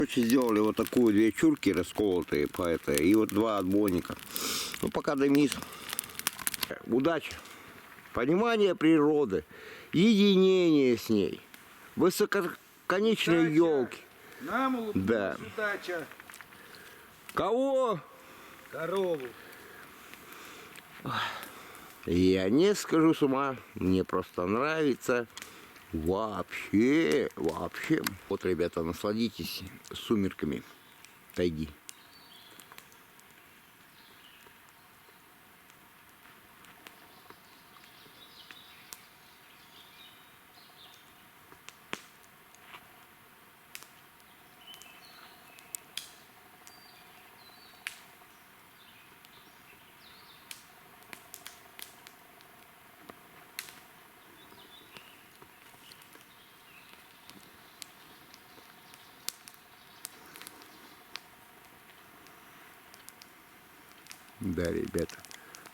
Короче, сделали вот такую 2 чурки расколотые по этой, и вот 2 отбойника. Ну, пока дымись. Удачи, понимание природы, единение с ней, высококонечные елки. Нам улыбнулась Да. удача. Кого? Корову. Я не скажу с ума, мне просто нравится. Вообще. Вот, ребята, насладитесь сумерками тайги. Да, ребята,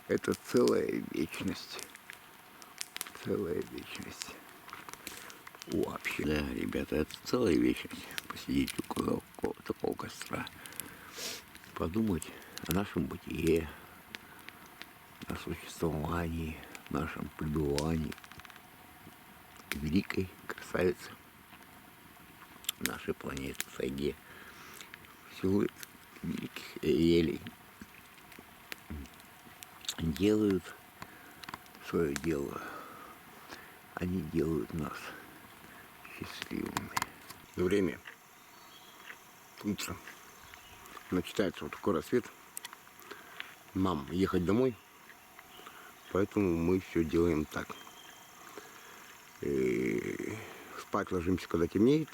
это целая вечность. Целая вечность. Вообще. Да, ребята, это целая вечность. Посидеть около такого костра. Подумать о нашем бытие, о существовании, нашем пребывании. Великой красавицы нашей планеты, тайге. Силуэт великих елей делают свое дело. Они делают нас счастливыми. Время утро. Начинается вот такой рассвет. Нам ехать домой. Поэтому мы все делаем так. И спать ложимся, когда темнеет.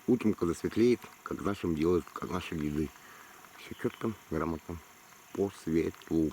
Утром, когда светлеет, как нашим делают, как наши деды. Все четко, грамотно, по светлу.